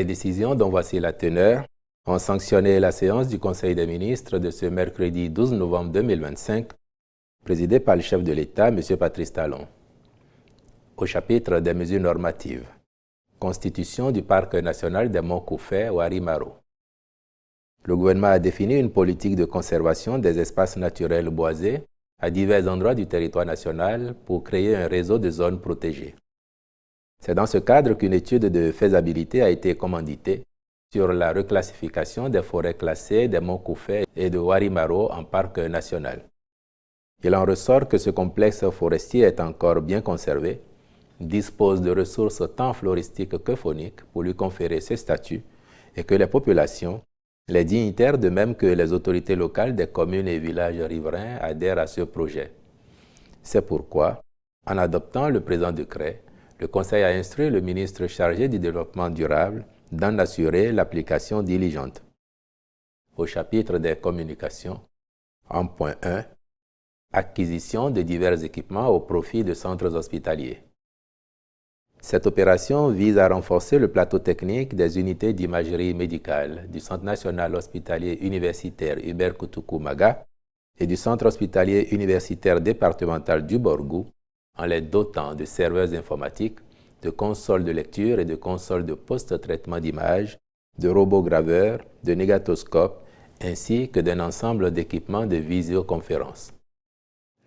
Les décisions dont voici la teneur ont sanctionné la séance du Conseil des ministres de ce mercredi 12 novembre 2025, présidée par le chef de l'État, M. Patrice Talon. Au chapitre des mesures normatives, constitution du Parc national des Monts Koufé au Harimaro. Le gouvernement a défini une politique de conservation des espaces naturels boisés à divers endroits du territoire national pour créer un réseau de zones protégées. C'est dans ce cadre qu'une étude de faisabilité a été commanditée sur la reclassification des forêts classées des Monts Koufé et de Harimaro en parc national. Il en ressort que ce complexe forestier est encore bien conservé, dispose de ressources tant floristiques que fauniques pour lui conférer ce statut et que les populations, les dignitaires de même que les autorités locales des communes et villages riverains adhèrent à ce projet. C'est pourquoi, en adoptant le présent décret, le Conseil a instruit le ministre chargé du développement durable d'en assurer l'application diligente. Au chapitre des communications, en point 1, acquisition de divers équipements au profit de centres hospitaliers. Cette opération vise à renforcer le plateau technique des unités d'imagerie médicale du Centre national hospitalier universitaire Hubert Koutoukou Maga et du Centre hospitalier universitaire départemental du Borgou en les dotant de serveurs informatiques, de consoles de lecture et de consoles de post-traitement d'images, de robots graveurs, de négatoscopes, ainsi que d'un ensemble d'équipements de visioconférence.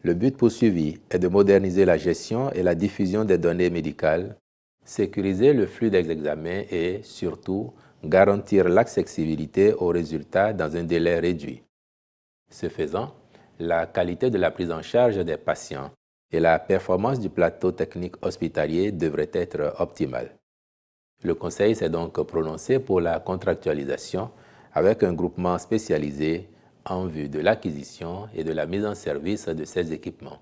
Le but poursuivi est de moderniser la gestion et la diffusion des données médicales, sécuriser le flux des examens et, surtout, garantir l'accessibilité aux résultats dans un délai réduit. Ce faisant, la qualité de la prise en charge des patients et la performance du plateau technique hospitalier devraient être optimales. Le Conseil s'est donc prononcé pour la contractualisation avec un groupement spécialisé en vue de l'acquisition et de la mise en service de ces équipements.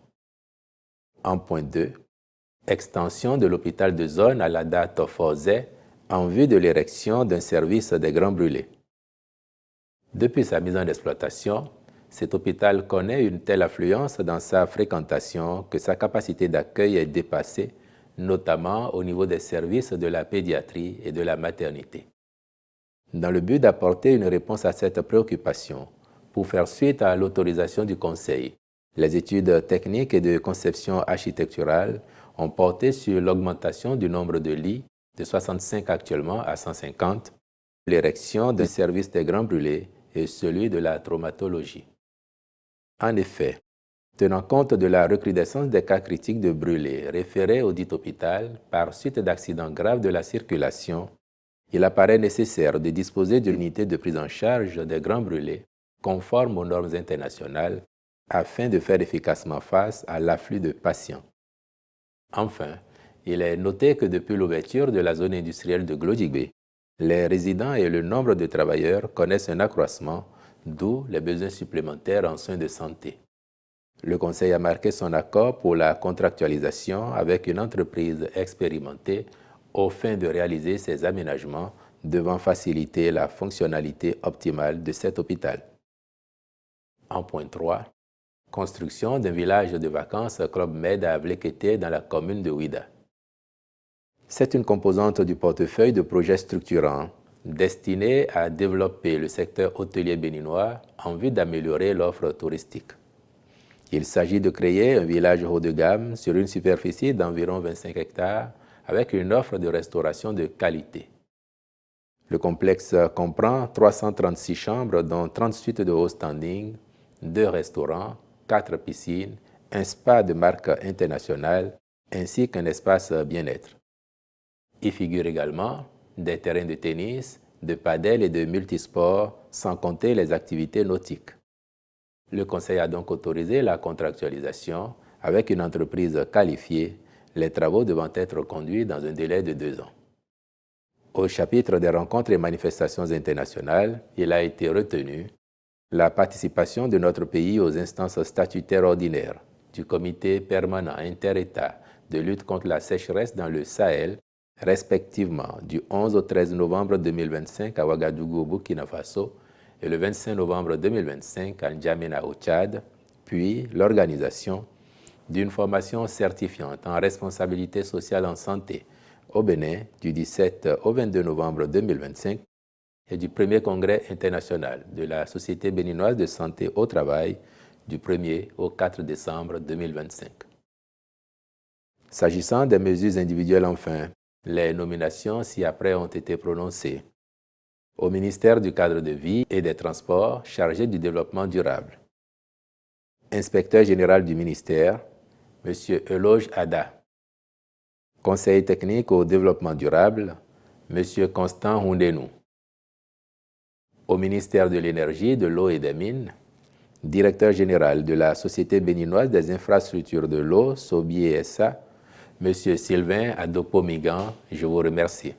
En point 2, extension de l'hôpital de zone à la date Forzé en vue de l'érection d'un service des Grands Brûlés. Depuis sa mise en exploitation, cet hôpital connaît une telle affluence dans sa fréquentation que sa capacité d'accueil est dépassée, notamment au niveau des services de la pédiatrie et de la maternité. Dans le but d'apporter une réponse à cette préoccupation, pour faire suite à l'autorisation du Conseil, les études techniques et de conception architecturale ont porté sur l'augmentation du nombre de lits de 65 actuellement à 150, l'érection d'un service des Grands Brûlés et celui de la traumatologie. En effet, tenant compte de la recrudescence des cas critiques de brûlés référés au dit hôpital par suite d'accidents graves de la circulation, il apparaît nécessaire de disposer d'une unité de prise en charge des Grands Brûlés conforme aux normes internationales afin de faire efficacement face à l'afflux de patients. Enfin, il est noté que depuis l'ouverture de la zone industrielle de Glodjigbe, les résidents et le nombre de travailleurs connaissent un accroissement, d'où les besoins supplémentaires en soins de santé. Le Conseil a marqué son accord pour la contractualisation avec une entreprise expérimentée au fin de réaliser ces aménagements devant faciliter la fonctionnalité optimale de cet hôpital. En point 3, construction d'un village de vacances Club Med à Vlekete dans la commune de Ouida. C'est une composante du portefeuille de projets structurants destinés à développer le secteur hôtelier béninois en vue d'améliorer l'offre touristique. Il s'agit de créer un village haut de gamme sur une superficie d'environ 25 hectares avec une offre de restauration de qualité. Le complexe comprend 336 chambres dont 30 suites de haut standing, 2 restaurants, 4 piscines, un spa de marque internationale ainsi qu'un espace bien-être. Y figurent également des terrains de tennis, de padel et de multisports, sans compter les activités nautiques. Le Conseil a donc autorisé la contractualisation avec une entreprise qualifiée, les travaux devant être conduits dans un délai de 2 ans. Au chapitre des rencontres et manifestations internationales, il a été retenu la participation de notre pays aux instances statutaires ordinaires du Comité permanent inter-État de lutte contre la sécheresse dans le Sahel, respectivement du 11 au 13 novembre 2025 à Ouagadougou au Burkina Faso et le 25 novembre 2025 à N'Djamena au Tchad, puis l'organisation d'une formation certifiante en responsabilité sociale en santé au Bénin du 17 au 22 novembre 2025 et du premier congrès international de la Société béninoise de santé au travail du 1er au 4 décembre 2025. S'agissant des mesures individuelles enfin, les nominations ci-après ont été prononcées. Au ministère du Cadre de vie et des Transports chargé du développement durable. Inspecteur général du ministère, M. Eloge Ada. Conseiller technique au développement durable, M. Constant Hundenou. Au ministère de l'Énergie, de l'Eau et des Mines, directeur général de la Société béninoise des infrastructures de l'eau, SOBI SA, M. Sylvain Adopo-Migan, je vous remercie.